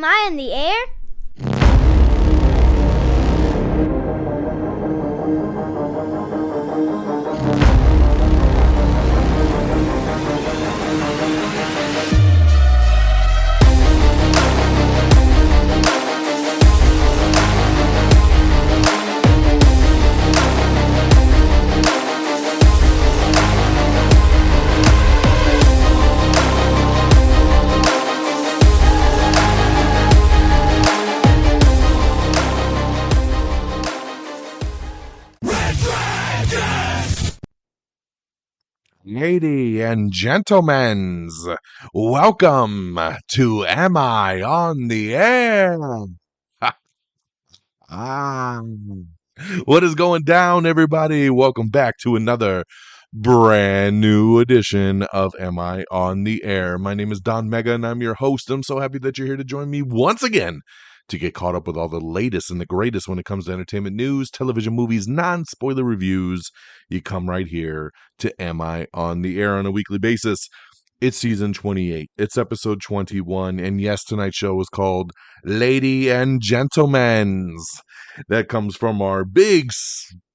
Am I in the air? Ladies and gentlemen, welcome to Am I on the Air? Ah, what is going down, everybody? Welcome back to another brand new edition of Am I on the Air? My name is DONMEGA, and I'm your host. I'm so happy that you're here to join me once again to get caught up with all the latest and the greatest when it comes to entertainment news, television, movies, non-spoiler reviews. You come right here to Am I on the Air on a weekly basis. It's season 28. It's episode 21. And yes, tonight's show is called Lady and Gentlemen's. That comes from our big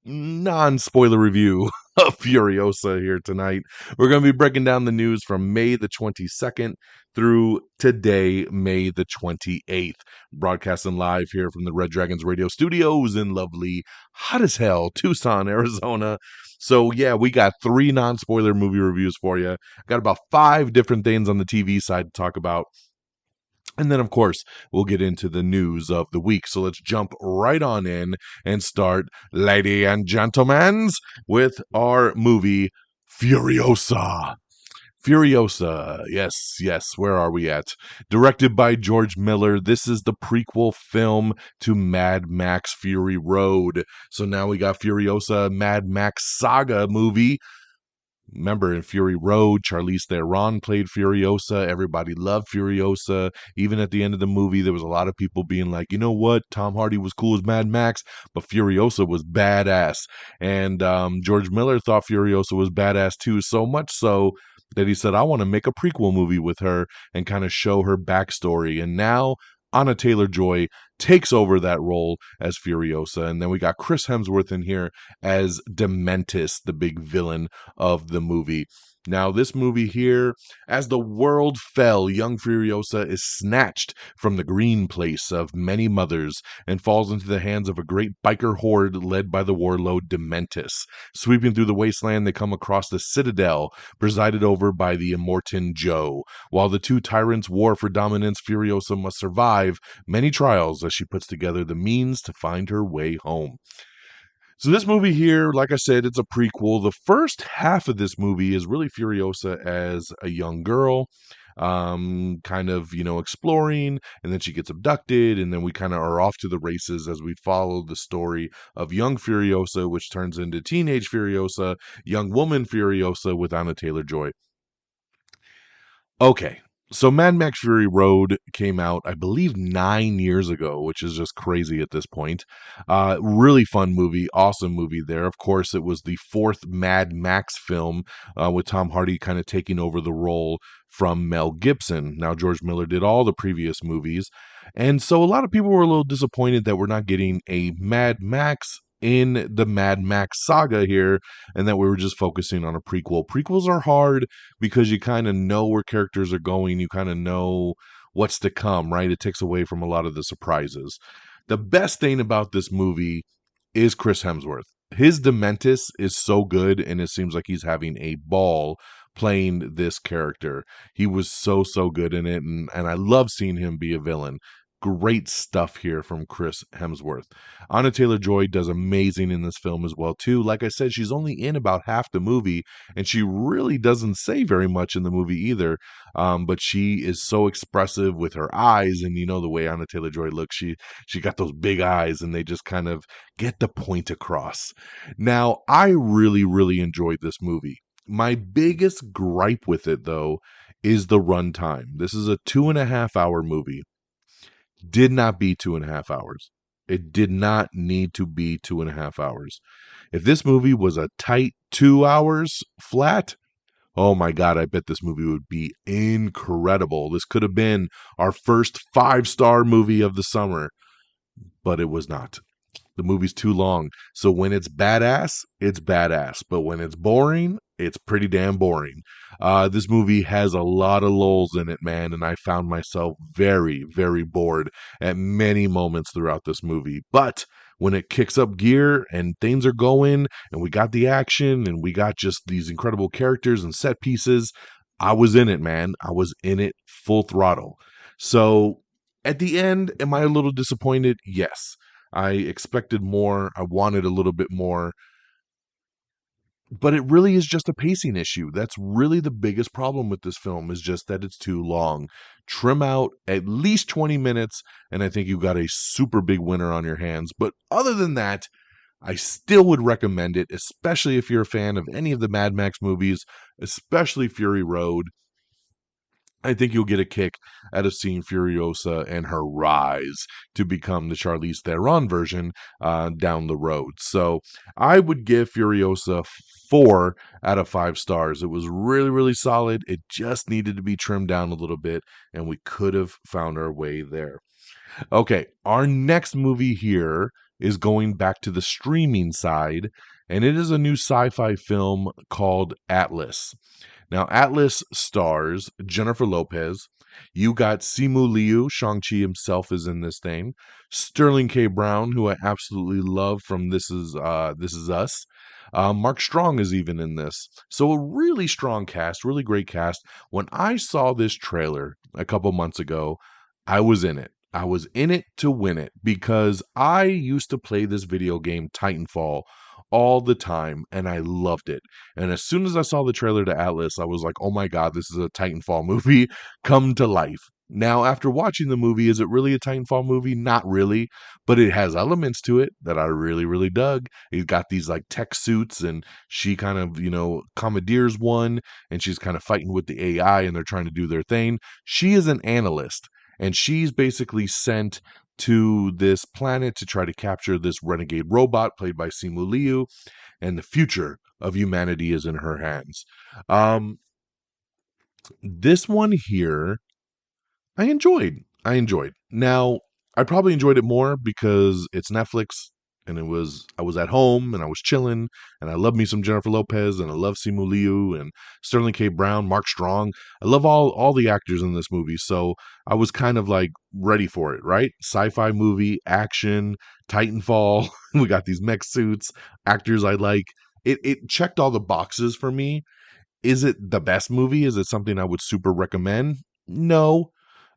non-spoiler review of Furiosa here tonight. We're going to be breaking down the news from May the 22nd through today, May the 28th. Broadcasting live here from the Red Dragons Radio Studios in lovely, hot as hell, Tucson, Arizona. So yeah, we got 3 non-spoiler movie reviews for you. Got about 5 different things on the TV side to talk about. And then, of course, we'll get into the news of the week. So let's jump right on in and start, ladies and gentlemen, with our movie, Furiosa. Furiosa, yes, where are we at? Directed by George Miller, this is the prequel film to Mad Max Fury Road. So now we got Furiosa, Mad Max Saga movie. Remember, in Fury Road, Charlize Theron played Furiosa. Everybody loved Furiosa. Even at the end of the movie, there was a lot of people being like, you know what? Tom Hardy was cool as Mad Max, but Furiosa was badass. And George Miller thought Furiosa was badass too, so much so that he said, I want to make a prequel movie with her and kind of show her backstory. And now Anna Taylor-Joy takes over that role as Furiosa. And then we got Chris Hemsworth in here as Dementis, the big villain of the movie. Now, this movie here, as the world fell, young Furiosa is snatched from the green place of many mothers and falls into the hands of a great biker horde led by the warlord Dementis. Sweeping through the wasteland, they come across the Citadel, presided over by the Immortan Joe. While the two tyrants war for dominance, Furiosa must survive many trials as she puts together the means to find her way home. So this movie here, like I said, it's a prequel. The first half of this movie is really Furiosa as a young girl, kind of, exploring, and then she gets abducted, and then we kind of are off to the races as we follow the story of young Furiosa, which turns into teenage Furiosa, young woman Furiosa with Anna Taylor-Joy. Okay. So Mad Max Fury Road came out, I believe, 9 years ago, which is just crazy at this point. Really fun movie, awesome movie there. Of course, it was the 4th Mad Max film with Tom Hardy kind of taking over the role from Mel Gibson. Now, George Miller did all the previous movies. And so a lot of people were a little disappointed that we're not getting a Mad Max in the Mad Max saga here, and that we were just focusing on a prequel. Prequels are hard because you kind of know where characters are going. You kind of know what's to come, right? It takes away from a lot of the surprises. The best thing about this movie is Chris Hemsworth. His Dementis is so good, and it seems like he's having a ball playing this character. He was so good in it, and I love seeing him be a villain. Great stuff here from Chris Hemsworth. Anna Taylor-Joy does amazing in this film as well, too. Like I said, she's only in about half the movie, and she really doesn't say very much in the movie either. But she is so expressive with her eyes, and you know the way Anna Taylor-Joy looks. She got those big eyes, and they just kind of get the point across. Now, I really enjoyed this movie. My biggest gripe with it, though, is the runtime. This is a 2.5-hour movie. Did not be 2.5 hours. It did not need to be 2.5 hours. If this movie was a tight 2 hours flat, Oh my God, I bet this movie would be incredible. This could have been our first 5-star movie of the summer, but it was not. The movie's too long. So when it's badass, it's badass. But when it's boring, it's pretty damn boring. This movie has a lot of lulls in it, man, and I found myself very, very bored at many moments throughout this movie. But when it kicks up gear and things are going, and we got the action, and we got just these incredible characters and set pieces, I was in it, man. I was in it full throttle. So at the end, am I a little disappointed? Yes. I expected more. I wanted a little bit more. But it really is just a pacing issue. That's really the biggest problem with this film, is just that it's too long. Trim out at least 20 minutes, and I think you got a super big winner on your hands. But other than that, I still would recommend it, especially if you're a fan of any of the Mad Max movies, especially Fury Road. I think you'll get a kick out of seeing Furiosa and her rise to become the Charlize Theron version down the road. So I would give Furiosa 4 out of 5 stars. It was really, really solid. It just needed to be trimmed down a little bit, and we could have found our way there. Okay, our next movie here is going back to the streaming side, and it is a new sci-fi film called Atlas. Now, Atlas stars Jennifer Lopez. You got Simu Liu, Shang-Chi himself is in this thing. Sterling K. Brown, who I absolutely love from This Is Us. Mark Strong is even in this. So a really strong cast, really great cast. When I saw this trailer a couple months ago, I was in it. I was in it to win it because I used to play this video game, Titanfall, all the time, and I loved it. And as soon as I saw the trailer to Atlas, I was like, oh my God, this is a Titanfall movie come to life. Now, after watching the movie, is it really a Titanfall movie? Not really, but it has elements to it that I really, really dug. He's got these like tech suits, and she kind of, commandeers one, and she's kind of fighting with the AI, and they're trying to do their thing. She is an analyst, and she's basically sent to this planet to try to capture this renegade robot played by Simu Liu, and the future of humanity is in her hands. Um, this one here I enjoyed. I enjoyed. Now, I probably enjoyed it more because it's Netflix, and I was at home and I was chilling, and I love me some Jennifer Lopez, and I love Simu Liu and Sterling K. Brown, Mark Strong. I love all the actors in this movie, so I was kind of like ready for it, right? Sci-fi movie, action, Titanfall. We got these mech suits, actors I like. It checked all the boxes for me. Is it the best movie? Is it something I would super recommend? No.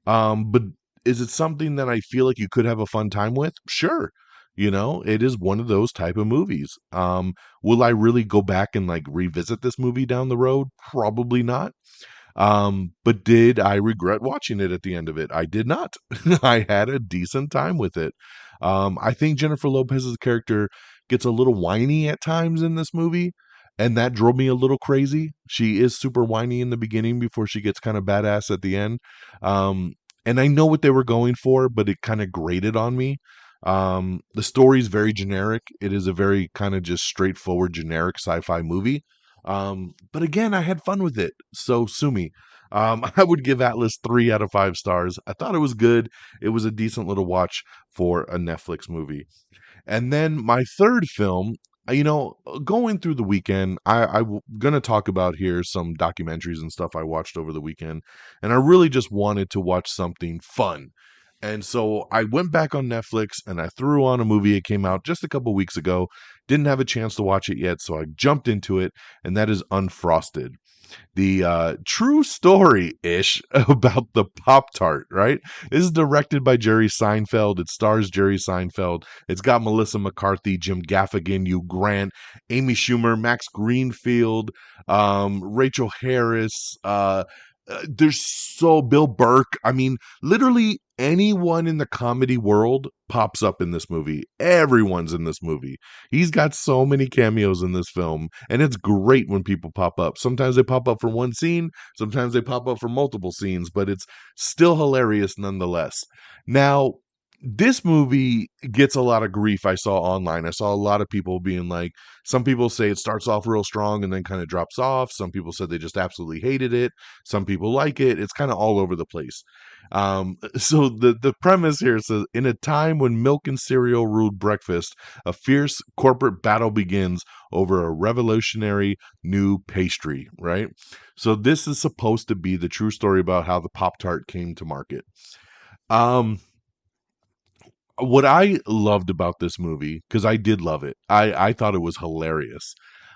But is it something that I feel like you could have a fun time with? Sure. It is one of those type of movies. Will I really go back and like revisit this movie down the road? Probably not. But did I regret watching it at the end of it? I did not. I had a decent time with it. I think Jennifer Lopez's character gets a little whiny at times in this movie, and that drove me a little crazy. She is super whiny in the beginning before she gets kind of badass at the end. Um, and I know what they were going for, but it kind of grated on me. The story is very generic. It is a very kind of just straightforward, generic sci-fi movie. But again, I had fun with it. So sue me. I would give Atlas 3 out of 5 stars. I thought it was good. It was a decent little watch for a Netflix movie. And then my third film, going through the weekend, I'm going to talk about here some documentaries and stuff I watched over the weekend. And I really just wanted to watch something fun. And so I went back on Netflix and I threw on a movie. It came out just a couple weeks ago. Didn't have a chance to watch it yet, so I jumped into it, and that is Unfrosted, the true story ish about the Pop Tart, right? This is directed by Jerry Seinfeld. It stars Jerry Seinfeld. It's got Melissa McCarthy, Jim Gaffigan, Hugh Grant, Amy Schumer, Max Greenfield, Rachel Harris. There's so Bill Burke. I mean, literally anyone in the comedy world pops up in this movie. Everyone's in this movie. He's got so many cameos in this film, and it's great when people pop up. Sometimes they pop up for one scene, sometimes they pop up for multiple scenes, but it's still hilarious nonetheless. Now, This movie gets a lot of grief. I saw online. I saw a lot of people being like, some people say it starts off real strong and then kind of drops off. Some people said they just absolutely hated it. Some people like it. It's kind of all over the place. So the premise here says, in a time when milk and cereal ruled breakfast, a fierce corporate battle begins over a revolutionary new pastry. Right. So this is supposed to be the true story about how the Pop Tart came to market. Um, what I loved about this movie, because I did love it, I thought it was hilarious.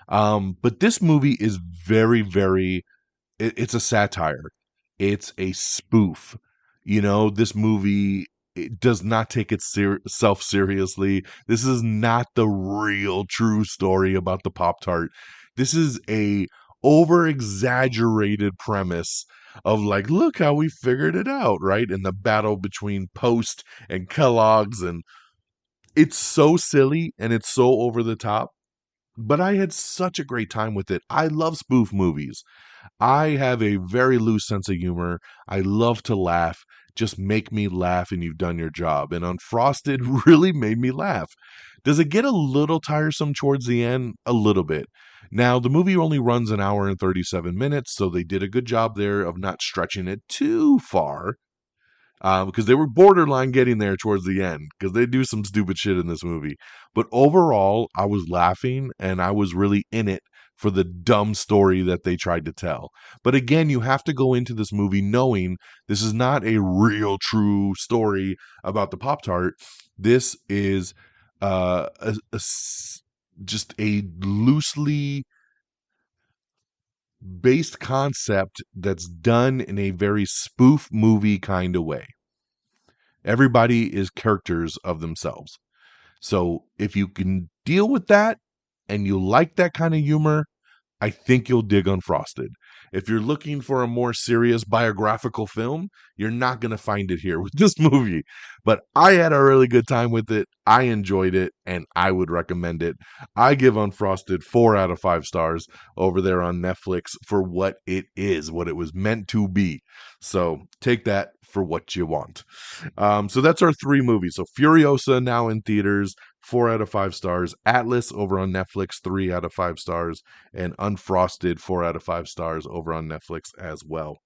But this movie is very, very, it's a satire. It's a spoof. This movie, it does not take itself seriously. This is not the real true story about the Pop Tart. This is a over exaggerated premise of like, look how we figured it out, right? And the battle between Post and Kellogg's, and it's so silly and it's so over the top. But I had such a great time with it. I love spoof movies. I have a very loose sense of humor. I love to laugh. Just make me laugh and you've done your job. And Unfrosted really made me laugh. Does it get a little tiresome towards the end? A little bit. Now, the movie only runs an hour and 37 minutes, so they did a good job there of not stretching it too far, because they were borderline getting there towards the end because they do some stupid shit in this movie. But overall, I was laughing and I was really in it for the dumb story that they tried to tell. But again, you have to go into this movie knowing this is not a real, true story about the Pop Tart. This is just a loosely based concept that's done in a very spoof movie kind of way. Everybody is characters of themselves. So if you can deal with that and you like that kind of humor, I think you'll dig Unfrosted. If you're looking for a more serious biographical film, you're not going to find it here with this movie. But I had a really good time with it. I enjoyed it, and I would recommend it. I give Unfrosted 4 out of 5 stars over there on Netflix for what it is, what it was meant to be. So take that for what you want. So that's our 3 movies. So Furiosa now in theaters, 4 out of 5 stars. Atlas over on Netflix, 3 out of 5 stars. And Unfrosted, 4 out of 5 stars over on Netflix as well.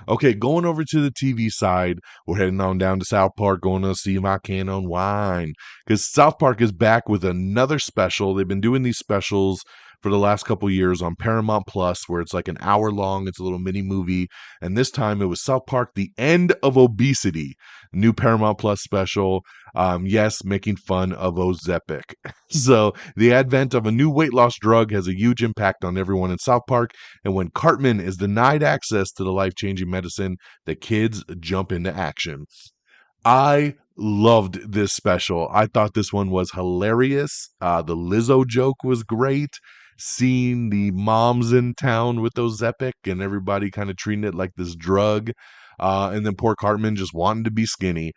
Okay, going over to the TV side, we're heading on down to South Park, going to see my can unwind. Because South Park is back with another special. They've been doing these specials for the last couple years on Paramount Plus, where it's like an hour long. It's a little mini movie. And this time it was South Park, The End of Obesity, new Paramount Plus special. Yes, making fun of Ozempic. So the advent of a new weight loss drug has a huge impact on everyone in South Park. And when Cartman is denied access to the life-changing medicine, the kids jump into action. I loved this special. I thought this one was hilarious. The Lizzo joke was great. Seeing the moms in town with those Epic and everybody kind of treating it like this drug. And then poor Cartman just wanting to be skinny.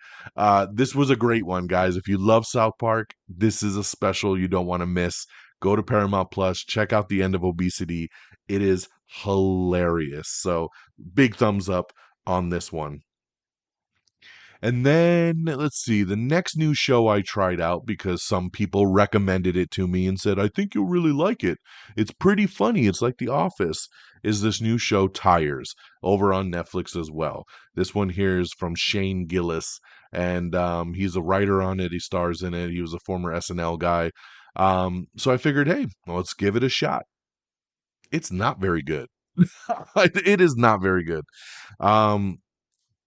This was a great one, guys. If you love South Park, this is a special you don't want to miss. Go to Paramount Plus, check out The End of Obesity. It is hilarious. So, big thumbs up on this one. And then let's see, the next new show I tried out because some people recommended it to me and said, I think you'll really like it. It's pretty funny. It's like The Office. Is this new show Tires over on Netflix as well? This one here is from Shane Gillis, and he's a writer on it. He stars in it. He was a former SNL guy. So I figured, hey, well, let's give it a shot. It's not very good. It is not very good. Um,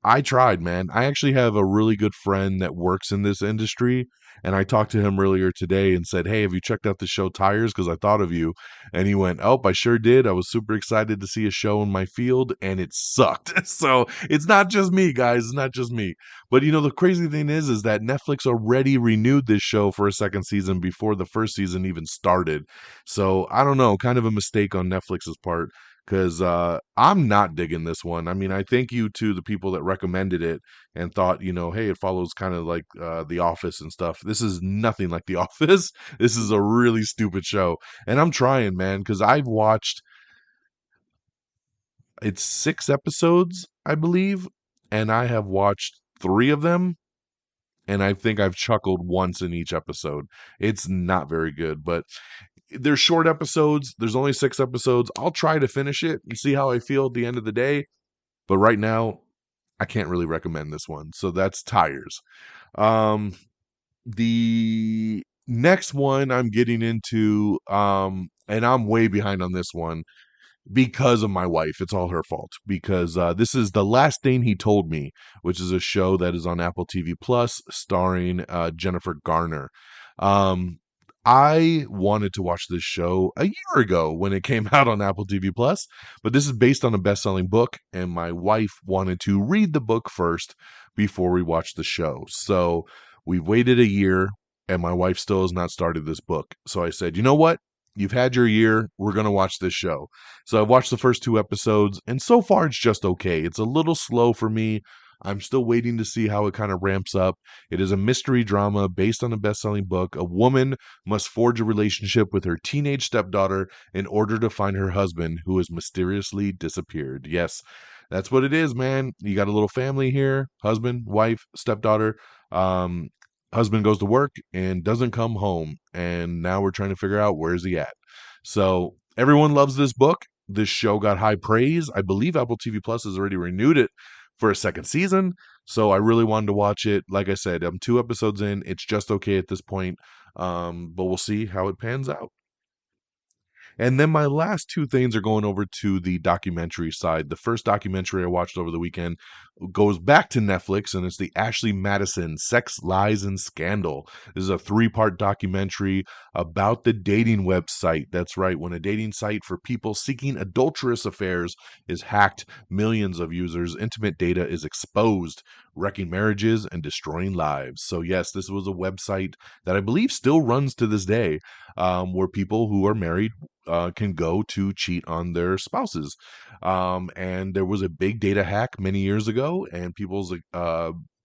I tried, man. I actually have a really good friend that works in this industry, and I talked to him earlier today and said, "Hey, have you checked out the show Tires? Because I thought of you." And he went, "Oh, I sure did. I was super excited to see a show in my field, and it sucked." So it's not just me, guys. It's not just me. But the crazy thing is that Netflix already renewed this show for a second season before the first season even started. So I don't know, kind of a mistake on Netflix's part because I'm not digging this one. I mean, I thank you to the people that recommended it and thought, hey, it follows kind of like The Office and stuff. This is nothing like The Office. This is a really stupid show. And I'm trying, man, because I've watched it's 6 episodes, I believe, and I have watched 3 of them. and I think I've chuckled once in each episode. It's not very good, but they're short episodes. There's only 6 episodes. I'll try to finish it and see how I feel at the end of the day. But right now, I can't really recommend this one. So that's Tires. Um, the next one I'm getting into, and I'm way behind on this one because of my wife. It's all her fault because this is The Last Thing He Told Me, which is a show that is on Apple TV Plus starring Jennifer Garner. Um, I wanted to watch this show a year ago when it came out on Apple TV Plus, but this is based on a best-selling book, and my wife wanted to read the book first before we watched the show. So we've waited a year, and my wife still has not started this book. So I said, you know what? You've had your year. We're going to watch this show. So I've watched the first 2 episodes, and so far it's just okay. It's a little slow for me. I'm still waiting to see how it kind of ramps up. It is a mystery drama based on a best-selling book. A woman must forge a relationship with her teenage stepdaughter in order to find her husband who has mysteriously disappeared. Yes, that's what it is, man. You got a little family here, husband, wife, stepdaughter. Um, Husband goes to work and doesn't come home, and now we're trying to figure out where's he at. So everyone loves this book. This show got high praise. I believe Apple TV Plus has already renewed it for a second season. So I really wanted to watch it. Like I said, I'm 2 episodes in. It's just okay at this point. But we'll see how it pans out. And then my last 2 things are going over to the documentary side. The first documentary I watched over the weekend goes back to Netflix, and it's the Ashley Madison Sex, Lies, and Scandal. This is a 3-part documentary about the dating website. That's right, when a dating site for people seeking adulterous affairs is hacked, millions of users' intimate data is exposed, wrecking marriages and destroying lives. So, yes, this was a website that I believe still runs to this day, where people who are married can go to cheat on their spouses. And there was a big data hack many years ago, and people's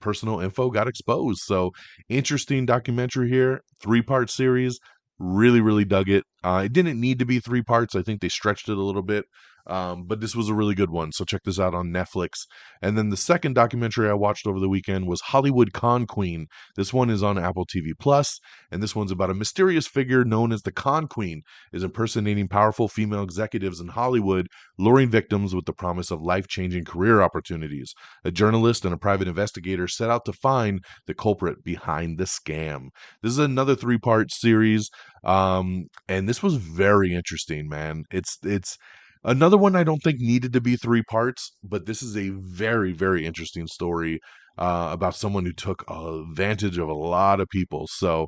personal info got exposed. So, interesting documentary here, 3-part series. Really, really dug it. It didn't need to be 3 parts. I think they stretched it a little bit. But this was a really good one. So check this out on Netflix. And then the second documentary I watched over the weekend was Hollywood Con Queen. This one is on Apple TV Plus, and this one's about a mysterious figure known as the Con Queen is impersonating powerful female executives in Hollywood, luring victims with the promise of life-changing career opportunities. A journalist and a private investigator set out to find the culprit behind the scam. This is another 3-part series, and this was very interesting, man. It's another one I don't think needed to be 3 parts, but this is a very, very interesting story about someone who took advantage of a lot of people. So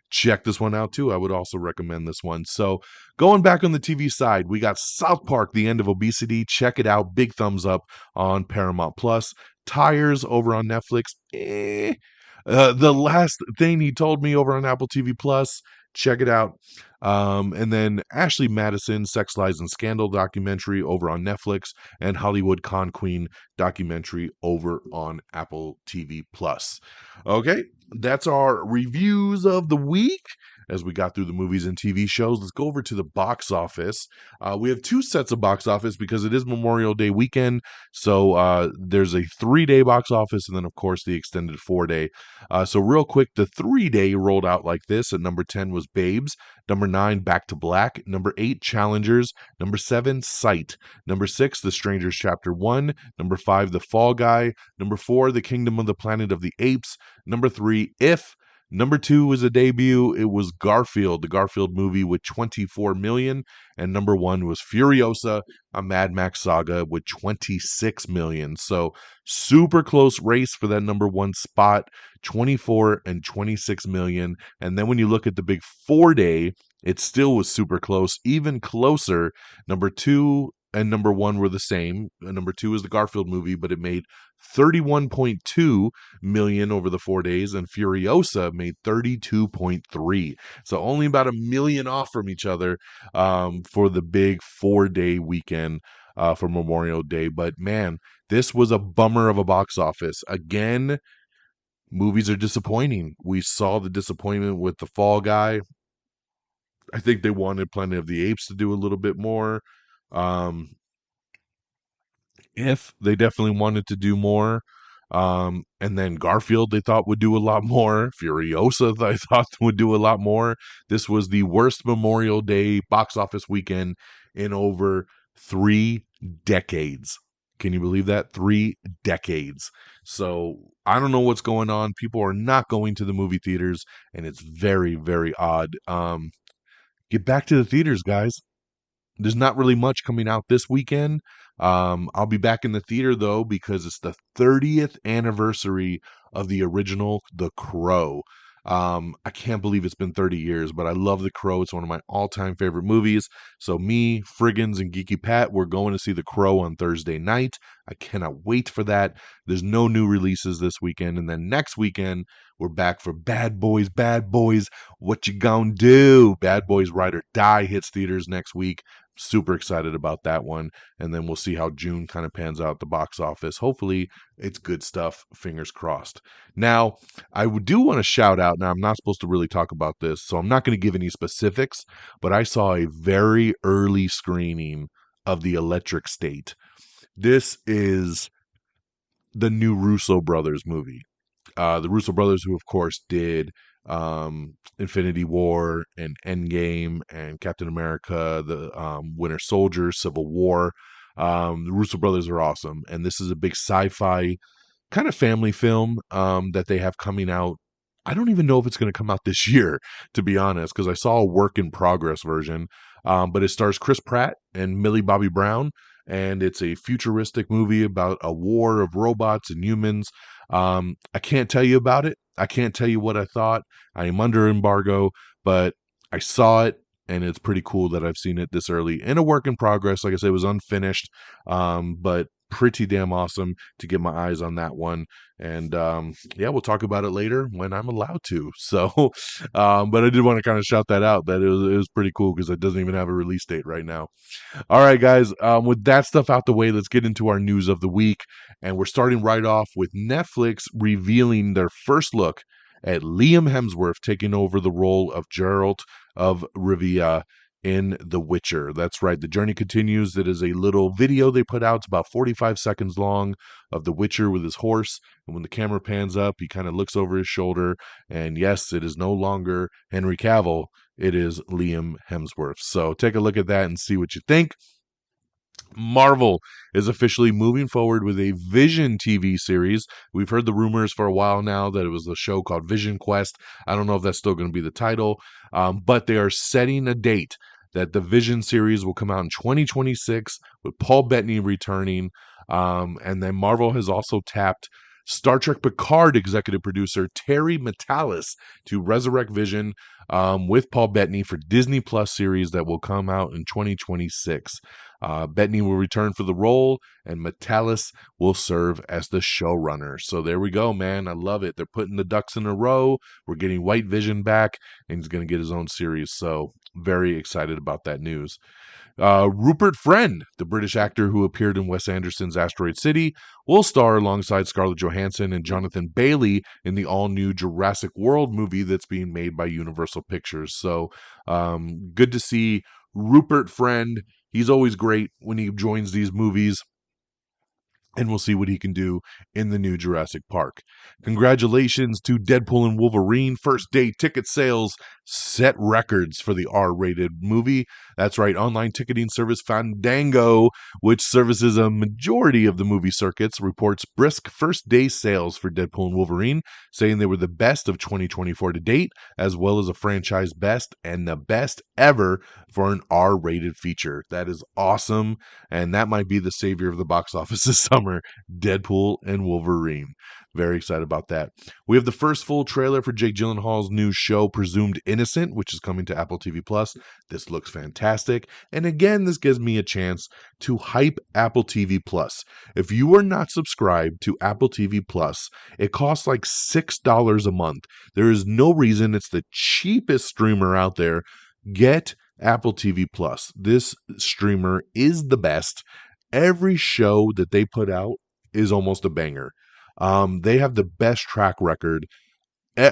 check this one out too. I would also recommend this one. So going back on the TV side, we got South Park, The End of Obesity. Check it out. Big thumbs up on Paramount Plus. Tires over on Netflix. The Last Thing He Told Me over on Apple TV Plus. Check it out. And then Ashley Madison, Sex, Lies, and Scandal documentary over on Netflix, and Hollywood Con Queen documentary over on Apple TV Plus. Okay, that's our reviews of the week. As we got through the movies and TV shows, let's go over to the box office. We have 2 sets of box office because it is Memorial Day weekend. So there's a 3-day box office, and then, of course, the extended 4-day. So real quick, the 3-day rolled out like this. At number 10 was Babes. Number 9, Back to Black. Number 8, Challengers. Number 7, Sight. Number 6, The Strangers Chapter 1. Number 5, The Fall Guy. Number 4, The Kingdom of the Planet of the Apes. Number 3, If. Number 2 was a debut. It was Garfield, the Garfield movie with 24 million. And number 1 was Furiosa, a Mad Max saga with 26 million. So super close race for that number 1 spot, 24 and 26 million. And then when you look at the big 4-day, it still was super close, even closer. Number 2 and number 1 were the same. Number 2 is the Garfield movie, but it made 31.2 million over the 4 days, and Furiosa made 32.3. So only about a million off from each other for the big 4-day weekend for Memorial Day. But man, this was a bummer of a box office. Again, movies are disappointing. We saw the disappointment with The Fall Guy. I think they wanted Planet of the Apes to do a little bit more. Um, if they definitely wanted to do more. And then Garfield, they thought would do a lot more. Furiosa, they thought would do a lot more. This was the worst Memorial Day box office weekend in over 3 decades. Can you believe that? 3 decades. So I don't know what's going on. People are not going to the movie theaters, and it's very, very odd. Get back to the theaters, guys. There's not really much coming out this weekend. I'll be back in the theater though because it's the 30th anniversary of the original The Crow. I can't believe it's been 30 years, but I love The Crow. It's one of my all-time favorite movies. So me, Friggins, and Geeky Pat, we're going to see The Crow on Thursday night. I cannot wait for that. There's no new releases this weekend, and then next weekend we're back for Bad Boys. Bad Boys, what you gonna do? Bad Boys Ride or Die hits theaters next week. Super excited about that one. And then we'll see how June kind of pans out at the box office. Hopefully, it's good stuff. Fingers crossed. Now, do want to shout out. Now, I'm not supposed to really talk about this, so I'm not going to give any specifics, but I saw a very early screening of The Electric State. This is the new Russo brothers movie. The Russo brothers, who of course did Infinity War and Endgame and Captain America, the Winter Soldier, Civil War. The Russo brothers are awesome, and this is a big sci-fi kind of family film that they have coming out. I don't even know if it's going to come out this year, to be honest, because I saw a work in progress version. But it stars Chris Pratt and Millie Bobby Brown, and it's a futuristic movie about a war of robots and humans. I can't tell you about it. I can't tell you what I thought. I am under embargo, but I saw it, and it's pretty cool that I've seen it this early in a work in progress. Like I said, it was unfinished, but pretty damn awesome to get my eyes on that one. And yeah, we'll talk about it later when I'm allowed to. So, but I did want to kind of shout that out, that it was pretty cool because it doesn't even have a release date right now. All right, guys. With that stuff out the way, let's get into our news of the week. And we're starting right off with Netflix revealing their first look at Liam Hemsworth taking over the role of Geralt of Rivia in The Witcher. That's right. The journey continues. It is a little video they put out. It's about 45 seconds long of The Witcher with his horse. And when the camera pans up, he kind of looks over his shoulder. And yes, it is no longer Henry Cavill. It is Liam Hemsworth. So take a look at that and see what you think. Marvel is officially moving forward with a Vision TV series. We've heard the rumors for a while now that it was a show called Vision Quest. I don't know if that's still going to be the title, but they are setting a date that the Vision series will come out in 2026 with Paul Bettany returning. And then Marvel has also tapped Star Trek Picard executive producer Terry Matalas to resurrect Vision with Paul Bettany for Disney Plus series that will come out in 2026. Bettany will return for the role, and Matalas will serve as the showrunner. So there we go, man. I love it. They're putting the ducks in a row. We're getting White Vision back, and he's going to get his own series. So very excited about that news. Rupert Friend, the British actor who appeared in Wes Anderson's Asteroid City, will star alongside Scarlett Johansson and Jonathan Bailey in the all-new Jurassic World movie that's being made by Universal Pictures. So good to see Rupert Friend. He's always great when he joins these movies. And we'll see what he can do in the new Jurassic Park. Congratulations to Deadpool and Wolverine. First day ticket sales set records for the R-rated movie. That's right, online ticketing service Fandango, which services a majority of the movie circuits, reports brisk first day sales for Deadpool and Wolverine, saying they were the best of 2024 to date, as well as a franchise best and the best ever for an R-rated feature. That is awesome, and that might be the savior of the box office this summer. Deadpool and Wolverine. Very excited about that. We have the first full trailer for Jake Gyllenhaal's new show, Presumed Innocent, which is coming to Apple TV Plus. This looks fantastic. And again, this gives me a chance to hype Apple TV Plus. If you are not subscribed to Apple TV Plus, it costs like $6 a month. There is no reason. It's the cheapest streamer out there. Get Apple TV Plus. This streamer is the best. Every show that they put out is almost a banger. They have the best track record.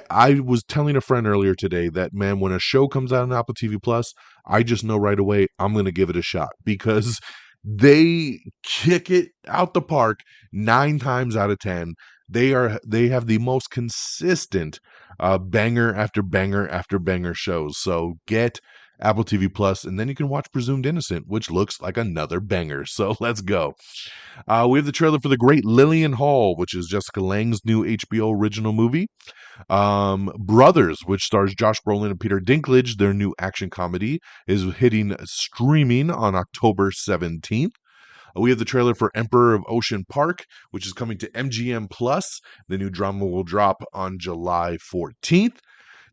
I was telling a friend earlier today that, man, when a show comes out on Apple TV Plus, I just know right away I'm going to give it a shot because they kick it out the park 9 times out of 10. They have the most consistent banger after banger after banger shows. So get Apple TV Plus, and then you can watch Presumed Innocent, which looks like another banger. So let's go. We have the trailer for The Great Lillian Hall, which is Jessica Lange's new HBO original movie. Brothers, which stars Josh Brolin and Peter Dinklage, their new action comedy, is hitting streaming on October 17th. We have the trailer for Emperor of Ocean Park, which is coming to MGM Plus. The new drama will drop on July 14th.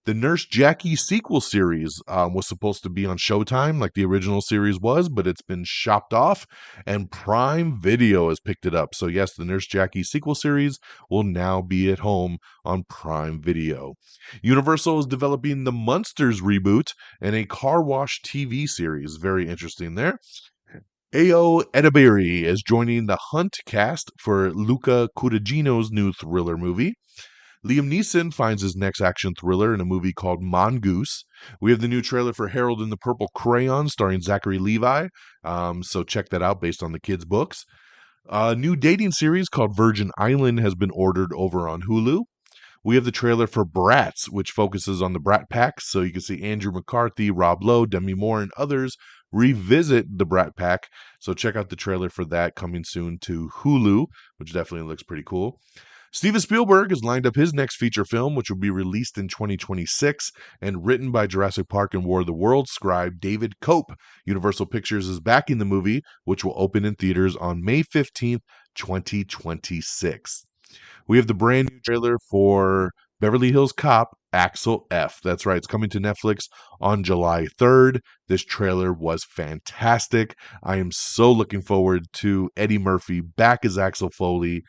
The Nurse Jackie sequel series was supposed to be on Showtime, like the original series was, but it's been shopped off, and Prime Video has picked it up. So, yes, the Nurse Jackie sequel series will now be at home on Prime Video. Universal is developing the Munsters reboot and a car wash TV series. Very interesting there. Ao Edebiri is joining the Hunt cast for Luca Cudagino's new thriller movie. Liam Neeson finds his next action thriller in a movie called Mongoose. We have the new trailer for Harold and the Purple Crayon starring Zachary Levi. So check that out based on the kids' books. A new dating series called Virgin Island has been ordered over on Hulu. We have the trailer for Bratz, which focuses on the Brat Pack. So you can see Andrew McCarthy, Rob Lowe, Demi Moore, and others revisit the Brat Pack. So check out the trailer for that coming soon to Hulu, which definitely looks pretty cool. Steven Spielberg has lined up his next feature film, which will be released in 2026 and written by Jurassic Park and War of the Worlds scribe David Cope. Universal Pictures is backing the movie, which will open in theaters on May 15th, 2026. We have the brand new trailer for Beverly Hills Cop, Axel F. That's right, it's coming to Netflix on July 3rd. This trailer was fantastic. I am so looking forward to Eddie Murphy back as Axel Foley.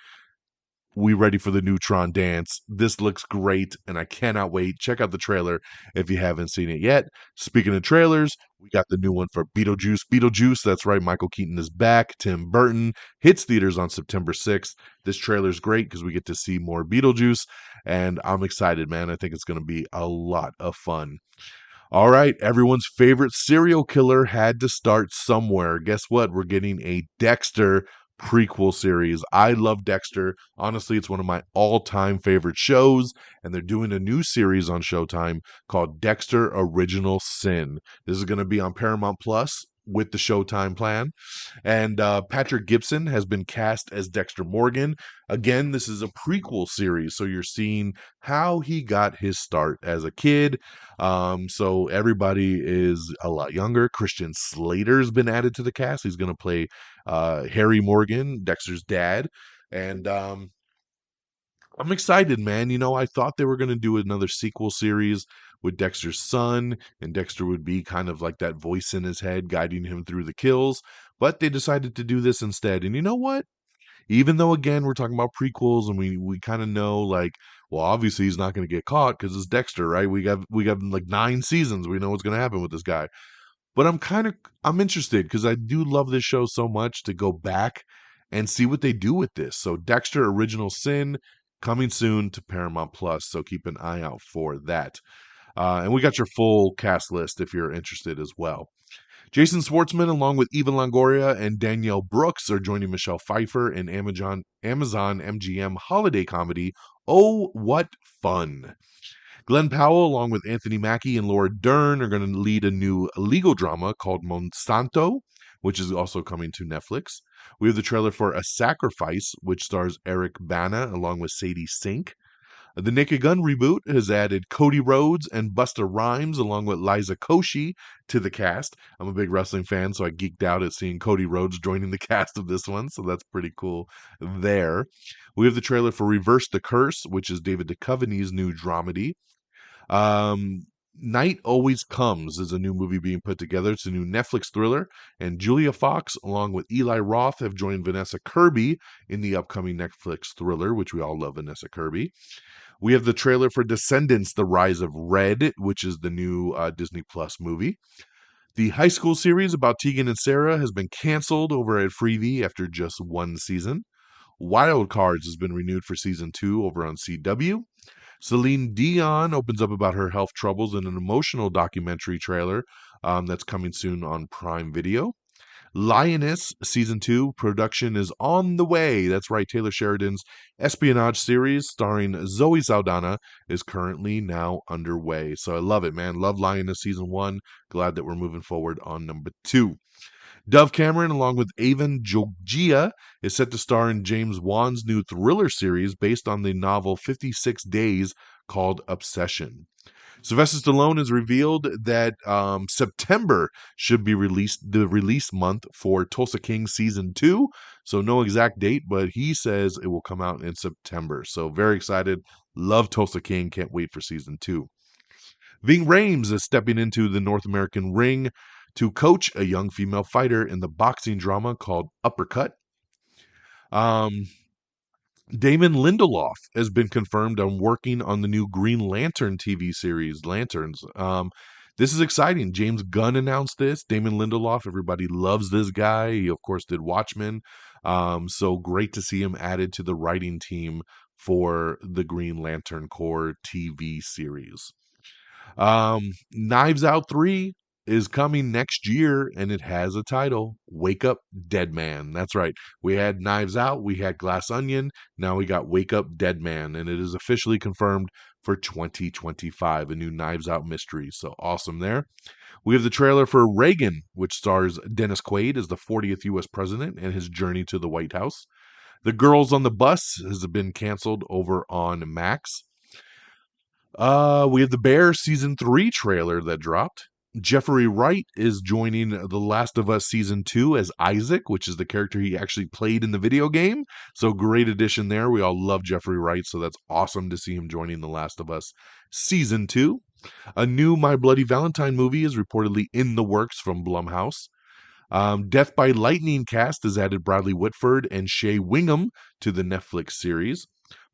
We ready for the Neutron dance. This looks great, and I cannot wait. Check out the trailer if you haven't seen it yet. Speaking of trailers, we got the new one for Beetlejuice. Beetlejuice, that's right, Michael Keaton is back. Tim Burton hits theaters on September 6th. This trailer's great because we get to see more Beetlejuice, and I'm excited, man. I think it's going to be a lot of fun. All right, everyone's favorite serial killer had to start somewhere. Guess what? We're getting a Dexter prequel series. I love Dexter. Honestly, it's one of my all-time favorite shows, and they're doing a new series on Showtime called Dexter Original Sin. This is going to be on Paramount Plus with the Showtime plan. And Patrick Gibson has been cast as Dexter Morgan. Again, this is a prequel series, so you're seeing how he got his start as a kid. So everybody is a lot younger. Christian Slater's been added to the cast. He's going to play Harry Morgan, Dexter's dad. And I'm excited, man. You know, I thought they were going to do another sequel series with Dexter's son, and Dexter would be kind of like that voice in his head guiding him through the kills. But they decided to do this instead. And you know what? Even though, again, we're talking about prequels and we kind of know, like, well, obviously he's not going to get caught because it's Dexter, right? We got like 9 seasons. We know what's going to happen with this guy. But I'm interested because I do love this show so much to go back and see what they do with this. So Dexter Original Sin coming soon to Paramount Plus. So keep an eye out for that. And we got your full cast list if you're interested as well. Jason Schwartzman, along with Eva Longoria and Danielle Brooks, are joining Michelle Pfeiffer in Amazon MGM holiday comedy, Oh, What Fun. Glenn Powell, along with Anthony Mackie and Laura Dern, are going to lead a new legal drama called Monsanto, which is also coming to Netflix. We have the trailer for A Sacrifice, which stars Eric Bana along with Sadie Sink. The Naked Gun reboot has added Cody Rhodes and Busta Rhymes along with Liza Koshy to the cast. I'm a big wrestling fan, so I geeked out at seeing Cody Rhodes joining the cast of this one, so that's pretty cool there. We have the trailer for Reverse the Curse, which is David Duchovny's new dramedy. Night Always Comes is a new movie being put together. It's a new Netflix thriller, and Julia Fox, along with Eli Roth, have joined Vanessa Kirby in the upcoming Netflix thriller, which we all love Vanessa Kirby. We have the trailer for Descendants, The Rise of Red, which is the new Disney Plus movie. The high school series about Tegan and Sarah has been canceled over at Freevee after just 1 season. Wild Cards has been renewed for season 2 over on CW. Celine Dion opens up about her health troubles in an emotional documentary trailer that's coming soon on Prime Video. Lioness Season 2 production is on the way. That's right, Taylor Sheridan's espionage series starring Zoe Saldana is currently now underway. So I love it, man. Love Lioness Season 1. Glad that we're moving forward on number 2. Dove Cameron, along with Avon Jogia, is set to star in James Wan's new thriller series based on the novel 56 Days called Obsession. Sylvester Stallone has revealed that September should be the release month for Tulsa King Season 2. So no exact date, but he says it will come out in September. So very excited. Love Tulsa King. Can't wait for Season 2. Ving Rhames is stepping into the North American ring to coach a young female fighter in the boxing drama called Uppercut. Um, Damon Lindelof has been confirmed on working on the new Green Lantern TV series, Lanterns. This is exciting. James Gunn announced this. Damon Lindelof, everybody loves this guy. He, of course, did Watchmen. So great to see him added to the writing team for the Green Lantern Corps TV series. Knives Out 3 is coming next year, and it has a title, Wake Up Dead Man. That's right. We had Knives Out, we had Glass Onion, now we got Wake Up Dead Man, and it is officially confirmed for 2025, a new Knives Out mystery. So awesome there. We have the trailer for Reagan, which stars Dennis Quaid as the 40th U.S. president and his journey to the White House. The Girls on the Bus has been canceled over on Max. We have the Bear season 3 trailer that dropped. Jeffrey Wright is joining The Last of Us season 2 as Isaac, which is the character he actually played in the video game. So great addition there. We all love Jeffrey Wright, so that's awesome to see him joining The Last of Us season 2. A new My Bloody Valentine movie is reportedly in the works from Blumhouse. Death by Lightning cast has added Bradley Whitford and Shea Wingham to the Netflix series.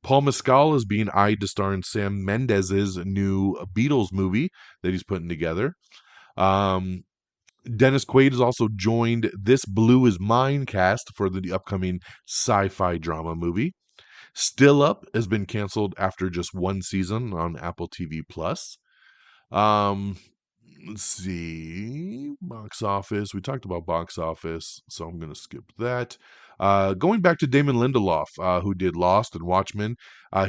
Paul Mescal is being eyed to star in Sam Mendes' new Beatles movie that he's putting together. Um, Dennis Quaid has also joined This Blue Is Mine cast for the upcoming sci-fi drama movie. Still Up has been canceled after just one season on Apple TV Plus. Um, let's see. Box office. We talked about box office, so I'm going to skip that. Going back to Damon Lindelof, who did Lost and Watchmen,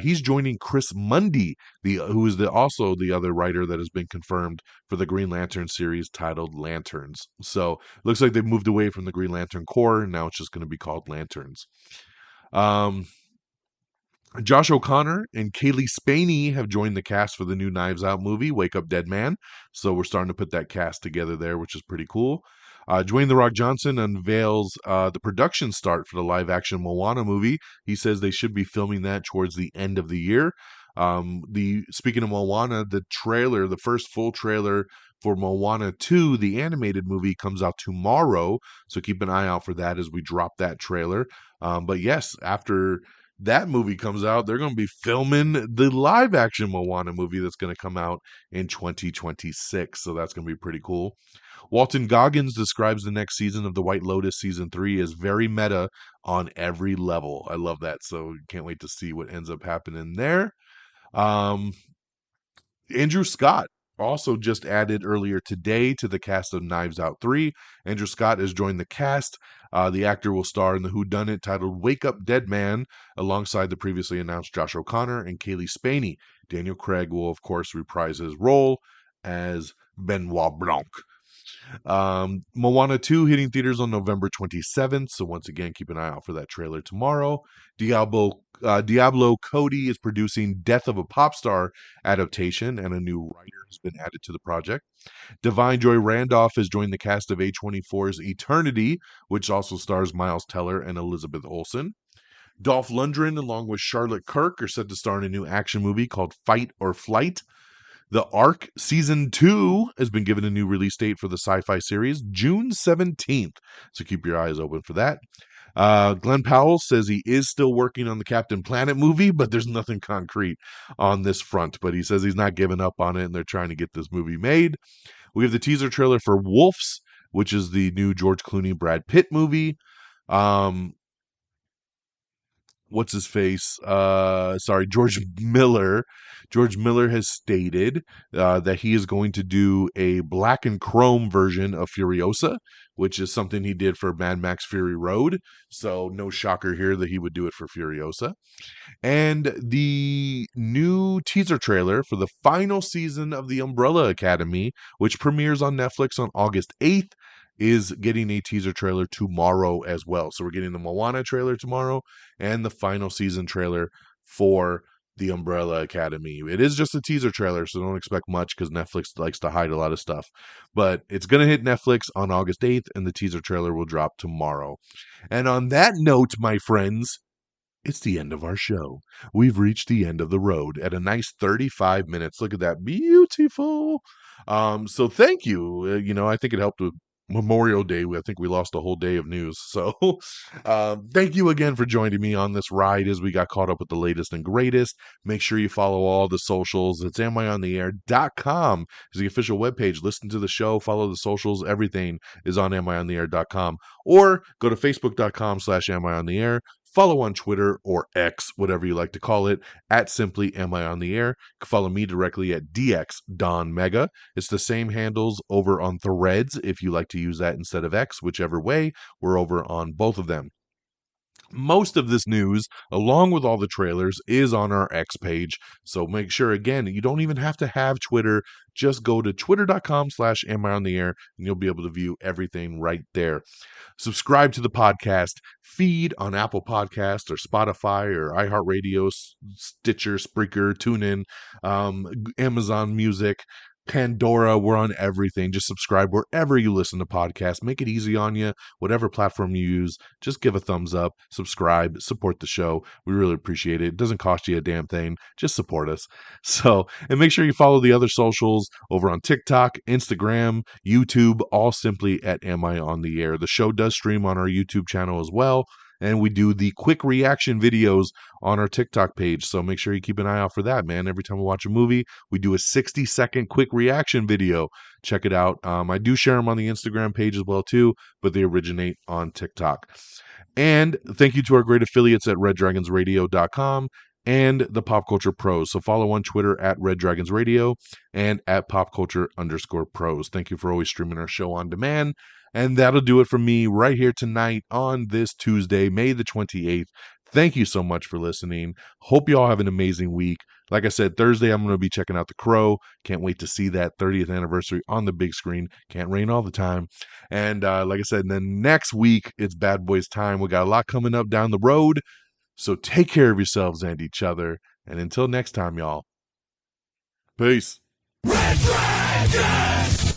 he's joining Chris Mundy, who is also the other writer that has been confirmed for the Green Lantern series titled Lanterns. So looks like they've moved away from the Green Lantern Corps. Now it's just going to be called Lanterns. Josh O'Connor and Kaylee Spaney have joined the cast for the new Knives Out movie, Wake Up Dead Man. So we're starting to put that cast together there, which is pretty cool. Dwayne The Rock Johnson unveils the production start for the live action Moana movie. He says they should be filming that towards the end of the year. Speaking of Moana, the trailer, the first full trailer for Moana 2, the animated movie, comes out tomorrow. So keep an eye out for that as we drop that trailer. But yes, after that movie comes out, they're going to be filming the live action Moana movie that's going to come out in 2026. So that's going to be pretty cool. Walton Goggins describes the next season of The White Lotus season 3 as very meta on every level. I love that. So can't wait to see what ends up happening there. Um, Andrew Scott also just added earlier today to the cast of Knives Out 3. Andrew Scott has joined the cast. The actor will star in the whodunit titled Wake Up Dead Man alongside the previously announced Josh O'Connor and Kaylee Spaney. Daniel Craig will, of course, reprise his role as Benoit Blanc. Moana 2 hitting theaters on November 27th. So once again, keep an eye out for that trailer tomorrow. Diablo Cody is producing Death of a Pop Star adaptation, and a new writer has been added to the project. Divine Joy Randolph has joined the cast of A24's Eternity, which also stars Miles Teller and Elizabeth Olsen. Dolph Lundgren, along with Charlotte Kirk, are set to star in a new action movie called Fight or Flight. The Ark Season 2 has been given a new release date for the sci-fi series, June 17th. So keep your eyes open for that. Glenn Powell says he is still working on the Captain Planet movie, but there's nothing concrete on this front. But he says he's not giving up on it, and they're trying to get this movie made. We have the teaser trailer for Wolves, which is the new George Clooney, Brad Pitt movie. what's his face? Sorry, George Miller has stated that he is going to do a black and chrome version of Furiosa, which is something he did for Mad Max Fury Road. So no shocker here that he would do it for Furiosa. And the new teaser trailer for the final season of The Umbrella Academy, which premieres on Netflix on August 8th, is getting a teaser trailer tomorrow as well. So we're getting the Moana trailer tomorrow and the final season trailer for The Umbrella Academy. It is just a teaser trailer, so don't expect much because Netflix likes to hide a lot of stuff. But it's going to hit Netflix on August 8th, and the teaser trailer will drop tomorrow. And on that note, my friends, it's the end of our show. We've reached the end of the road at a nice 35 minutes. Look at that. Beautiful. So thank you. I think it helped with Memorial Day. I think we lost a whole day of news. So thank you again for joining me on this ride as we got caught up with the latest and greatest. Make sure you follow all the socials. It's amiontheair.com is the official webpage. Listen to the show, follow the socials. Everything is on amiontheair.com. Or go to facebook.com/amiontheair. Follow on Twitter or X, whatever you like to call it, at simply Am I on the Air. You can follow me directly at DXDonMega. It's the same handles over on Threads if you like to use that instead of X, whichever way. We're over on both of them. Most of this news, along with all the trailers, is on our X page. So make sure, again, you don't even have to have Twitter. Just go to twitter.com/Am I on the Air, and you'll be able to view everything right there. Subscribe to the podcast feed on Apple Podcasts or Spotify or iHeartRadio, Stitcher, Spreaker, TuneIn, Amazon Music, Pandora. We're on everything. Just subscribe wherever you listen to podcasts. Make it easy on you. Whatever platform you use, just give a thumbs up, subscribe, support the show. We really appreciate it. It doesn't cost you a damn thing. Just support us. So, and make sure you follow the other socials over on TikTok, Instagram, YouTube, all simply at Am I on the Air. The show does stream on our YouTube channel as well. And we do the quick reaction videos on our TikTok page. So make sure you keep an eye out for that, man. Every time we watch a movie, we do a 60-second quick reaction video. Check it out. I do share them on the Instagram page as well, too, but they originate on TikTok. And thank you to our great affiliates at reddragonsradio.com and the Pop Culture Pros. So follow on Twitter at Red Dragons Radio and at popculture_pros. Thank you for always streaming our show on demand. And that'll do it for me right here tonight on this Tuesday, May the 28th. Thank you so much for listening. Hope you all have an amazing week. Like I said, Thursday, I'm going to be checking out The Crow. Can't wait to see that 30th anniversary on the big screen. Can't rain all the time. And like I said, and then next week, it's Bad Boys time. We got a lot coming up down the road. So take care of yourselves and each other. And until next time, y'all. Peace. Red Dragon!